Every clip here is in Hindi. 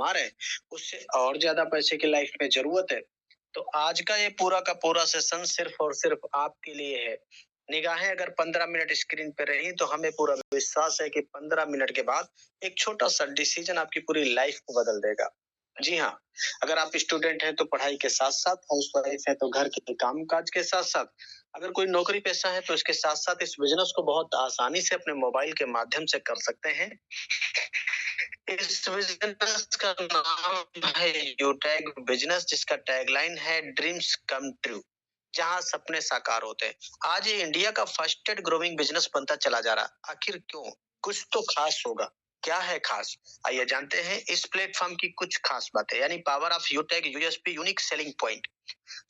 कमा रहे हैं, उससे और ज्यादा पैसे की लाइफ में जरूरत है। तो आज का ये पूरा का पूरा सेशन सिर्फ और सिर्फ आपके लिए है। निगाहें अगर 15 मिनट स्क्रीन पे रही तो हमें पूरा विश्वास है कि 15 मिनट के बाद एक छोटा सा डिसीजन आपकी पूरी लाइफ को बदल देगा। जी हाँ, अगर आप स्टूडेंट हैं तो पढ़ाई के साथ साथ, हाउसवाइफ है तो घर के काम काज के साथ साथ, अगर कोई नौकरी पेशा है तो इसके साथ साथ इस बिजनेस को बहुत आसानी से अपने मोबाइल के माध्यम से कर सकते हैं। इस बिजनेस का नाम है यूटैग बिजनेस, जिसका टैगलाइन है ड्रीम्स कम ट्रू, जहां सपने साकार होते हैं। आज ये इंडिया का फर्स्टेड ग्रोइंग बिजनेस बनता चला जा रहा। आखिर क्यों? कुछ तो खास होगा। क्या है खास? आइए जानते हैं इस प्लेटफॉर्म की कुछ खास बातें, यानी power of Uteg, USP, unique selling point.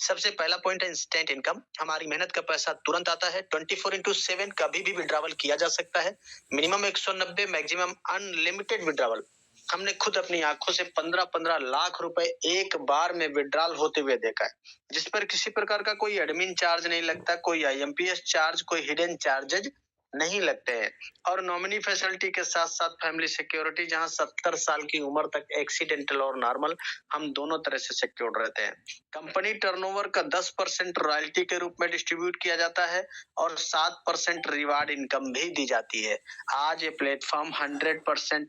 सबसे पहला पॉइंट है इंस्टेंट इनकम। हमारी मेहनत का पैसा तुरंत आता है। 24/7 कभी भी विड्रॉवल किया जा सकता है। Minimum 190, maximum unlimited withdrawal. हमने खुद अपनी आंखों से 15-15 लाख रुपए एक बार में विड्रॉल होते हुए देखा है, जिस पर किसी प्रकार का कोई एडमिन चार्ज नहीं लगता, कोई आईएमपीएस चार्ज, कोई हिडन चार्जेज नहीं लगते हैं। और नॉमिनी फैसिलिटी के साथ साथ फैमिली सिक्योरिटी, जहां 70 साल की उम्र तक एक्सीडेंटल और नॉर्मल हम दोनों तरह से सिक्योर्ड रहते हैं। कंपनी टर्नओवर का 10% रॉयल्टी के रूप में डिस्ट्रीब्यूट किया जाता है और 7% रिवार्ड इनकम भी दी जाती है। आज ये प्लेटफॉर्म 100%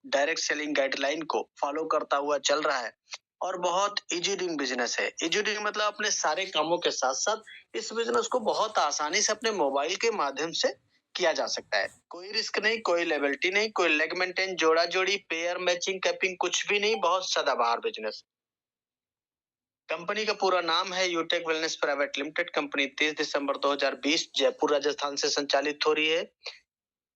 डायरेक्ट सेलिंग गाइडलाइन को फॉलो करता हुआ चल रहा है और बहुत इजी डूइंग बिजनेस है। इजी डूइंग मतलब अपने सारे कामों के साथ साथ इस बिजनेस को बहुत आसानी से अपने मोबाइल के माध्यम से किया जा सकता है। कोई रिस्क नहीं, कोई लेबिलिटी नहीं, कोई लेग मेंटेन, जोड़ा जोड़ी, पेयर मैचिंग, कैपिंग, कुछ भी नहीं। बहुत सदाबहार बिजनेस। कंपनी का पूरा नाम है यूटेक वेलनेस प्राइवेट लिमिटेड। कंपनी 30 दिसंबर 2020 जयपुर राजस्थान से संचालित हो रही है।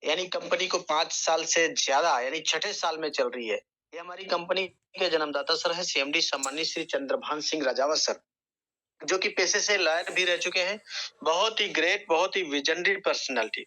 यानी कंपनी को 5 साल से ज्यादा, यानी छठे साल में चल रही है। ये हमारी कंपनी के जन्मदाता सर है सीएमडी सम्मानित श्री चंद्रभान सिंह राजावत सर, जो कि पेशे से लॉयर भी रह चुके हैं। बहुत ही ग्रेट, बहुत ही विजनरी पर्सनालिटी।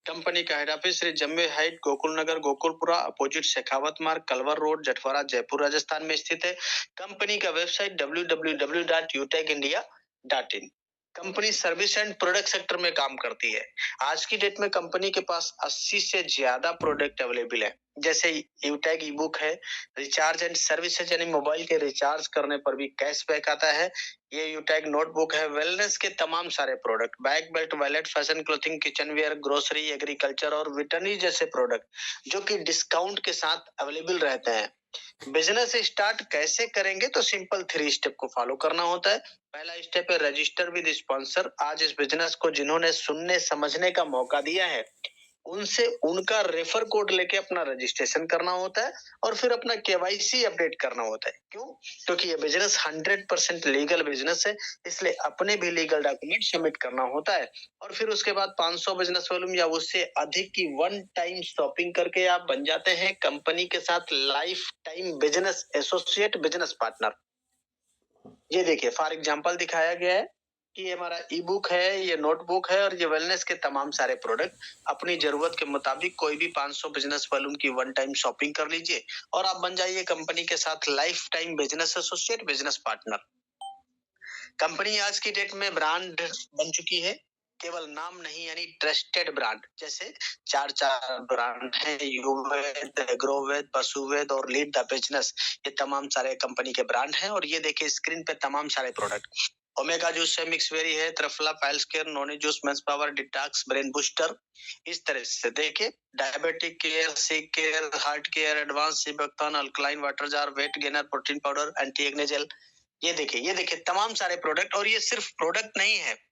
कंपनी का head office Shri Jambe Height, Gokul Nagar, Gokulpura, opposite Shekhawat Marg, Kalwar road, Jatwara, Jaipur Rajasthan में स्थित है। कंपनी का website www.utegindia.in। Company service and product sector में काम करती है। आज की डेट में कंपनी के पास 80 से ज्यादा प्रोडक्ट अवेलेबल है, जैसे यूटैग ई बुक है, रिचार्ज एंड सर्विसेज, यानी मोबाइल के रिचार्ज करने पर भी कैशबैक आता है। ये यूटैग नोटबुक है, वेलनेस के तमाम सारे product, bag, belt, wallet, fashion, clothing, kitchenware, grocery, agriculture और वेटरनरी जैसे प्रोडक्ट, जो कि डिस्काउंट के साथ अवेलेबल रहते हैं। बिजनेस स्टार्ट कैसे करेंगे? तो सिंपल 3 स्टेप को फॉलो करना होता है। पहला स्टेप है रजिस्टर विद स्पॉन्सर। आज इस बिजनेस को जिन्होंने सुनने समझने का मौका दिया है, उनसे उनका रेफर कोड लेके अपना रजिस्ट्रेशन करना होता है और फिर अपना केवाईसी अपडेट करना होता है। क्यों? क्योंकि ये बिजनेस 100% लीगल बिजनेस है, इसलिए अपने भी लीगल डॉक्यूमेंट सबमिट करना होता है। और फिर उसके बाद 500 बिजनेस वॉल्यूम या उससे अधिक की वन टाइम शॉपिंग करके आप बन जाते हैं कंपनी के साथ life time business associate, business partner. ये देखिए फॉर एग्जांपल दिखाया गया है कि ये हमारा ई बुक है, ये नोटबुक है और ये वेलनेस के तमाम सारे प्रोडक्ट। अपनी जरूरत के मुताबिक कोई भी 500 बिजनेस वॉल्यूम की वन टाइम शॉपिंग कर लीजिए और आप बन जाइए कंपनी के साथ life time business associate, business partner. Company आज की डेट में ब्रांड बन चुकी है, केवल नाम नहीं, यानी ट्रस्टेड ब्रांड। जैसे चार चार ब्रांड है, युवेद, एग्रोवेद, पशुवेद और लीड द बिजनेस। ये तमाम सारे कंपनी के ब्रांड हैं और ये देखिए स्क्रीन पे तमाम सारे प्रोडक्ट। ओमेगा जूस है, मिक्स वेरी है, Triphala, piles care, noni juice, men's power, detox, brain booster. इस तरह से देखिए diabetic care, C care, heart care, advance सीबेक्टन, alkaline water jar, weight gainer, protein powder, anti acne gel. ये देखिए तमाम सारे प्रोडक्ट। और ये सिर्फ प्रोडक्ट नहीं है,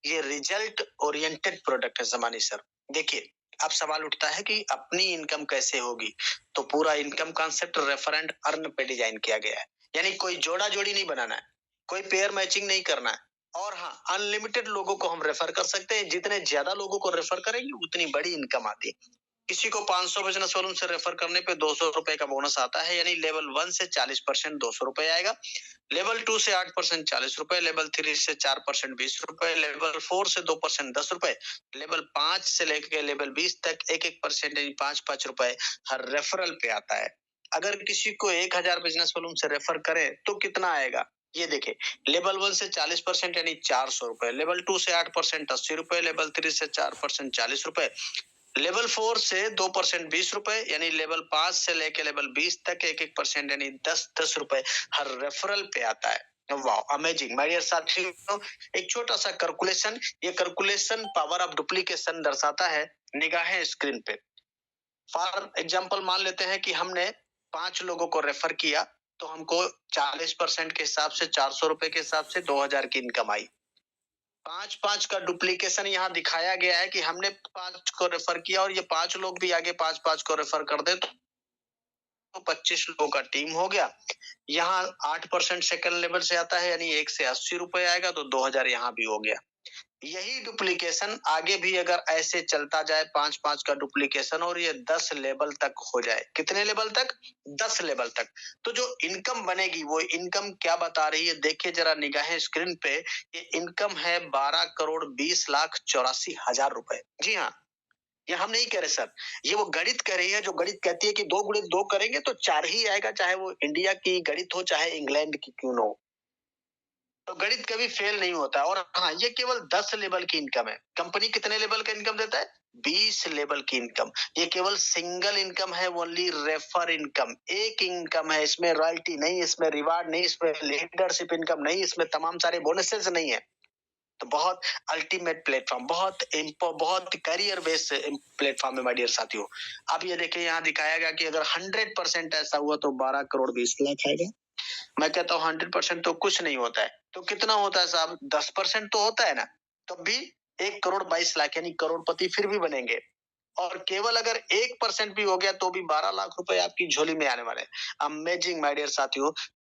ये रिजल्ट ओरिएंटेड प्रोडक्ट है समानी सर। देखिए अब सवाल उठता है कि अपनी इनकम कैसे होगी? तो पूरा इनकम कॉन्सेप्ट रेफरेंट अर्न पे डिजाइन किया गया है, यानी कोई जोड़ा जोड़ी नहीं बनाना है, कोई पेयर मैचिंग नहीं करना है। और हाँ, अनलिमिटेड लोगों को हम रेफर कर सकते हैं। जितने ज्यादा लोगों को रेफर करेंगे उतनी बड़ी इनकम आती है। किसी को 500 बिजनेस वॉल्यूम से रेफर करने पे 200 रुपए का बोनस आता है, यानी लेवल 1 से 40% 200 रुपए आएगा, लेवल 2 से 8% 40 रुपए, लेवल 3 से 4% 20 रुपए, लेवल 4 से 2% 10 रुपए, लेवल 5 से लेकर लेवल 20 तक 1% यानी 5-5 रुपए हर रेफरल पे आता है। अगर किसी को 1000 बिजनेस वॉल्यूम से रेफर करे तो कितना आएगा? ये देखिए लेवल 1 से 40% यानी 400 रुपए, लेवल 2 से 8% 80 रुपए, लेवल 3 से 4% 40 रुपए, लेवल 4 से 2% 20 रुपए, यानी लेवल 5 से लेके लेवल 20 तक 1-1% यानी 10-10 रुपए हर रेफरल पे आता है। वाओ, अमेजिंग माय डियर साथियों। एक छोटा सा कैलकुलेशन, ये कैलकुलेशन पावर ऑफ डुप्लीकेशन दर्शाता है निगाहें स्क्रीन पे। फॉर एग्जांपल मान लेते हैं कि हमने 5 लोगों को रेफर किया, तो हमको 40% के हिसाब से 400 रुपए के हिसाब से 2000 की इनकम आई। 5-5 का डुप्लीकेशन यहाँ दिखाया गया है कि हमने 5 को रेफर किया और ये 5 लोग भी आगे 5-5 को रेफर कर दे तो 25 लोगों का टीम हो गया। यहाँ 8% सेकंड लेवल से आता है, यानी 1 से 80 रुपए आएगा, तो 2000 यहाँ भी हो गया। यही डुप्लीकेशन आगे भी अगर ऐसे चलता जाए 5-5 का डुप्लीकेशन और ये 10 लेवल तक हो जाए। कितने लेवल तक? 10 लेवल तक। तो जो इनकम बनेगी वो इनकम क्या बता रही है, देखिए जरा निगाहें स्क्रीन पे। ये इनकम है 12,20,84,000 रुपए। जी हाँ, ये हम नहीं कह रहे सर, ये वो गणित कह रही है, जो गणित कहती है कि 2 गुणे 2 करेंगे तो 4 ही आएगा, चाहे वो इंडिया की गणित हो चाहे इंग्लैंड की क्यों न हो। तो गणित कभी फेल नहीं होता। और हाँ, ये केवल 10 लेवल की इनकम है। कंपनी कितने लेवल का इनकम देता है? 20 लेवल की इनकम। ये केवल सिंगल इनकम है, ओनली रेफर इनकम। एक इनकम है, इसमें रॉयल्टी नहीं, इसमें रिवार्ड नहीं, इसमें लीडरशिप इनकम नहीं, इसमें तमाम सारे बोनसेस नहीं है। तो बहुत अल्टीमेट प्लेटफॉर्म, बहुत करियर बेस्ड प्लेटफॉर्म है माय डियर साथियों। अब ये देखिए यहाँ दिखाया गया कि अगर 100% ऐसा हुआ तो 12 करोड़ 20 लाख आएगा। मैं कहता हूँ 100% तो कुछ नहीं होता है, तो कितना होता है साहब? 10% तो होता है ना, तब भी 1 करोड़ 22 लाख यानी करोड़पति फिर भी बनेंगे। और केवल अगर 1% भी हो गया तो भी 12 लाख रुपए आपकी झोली में आने वाले हैं। अमेजिंग माय डियर साथियों।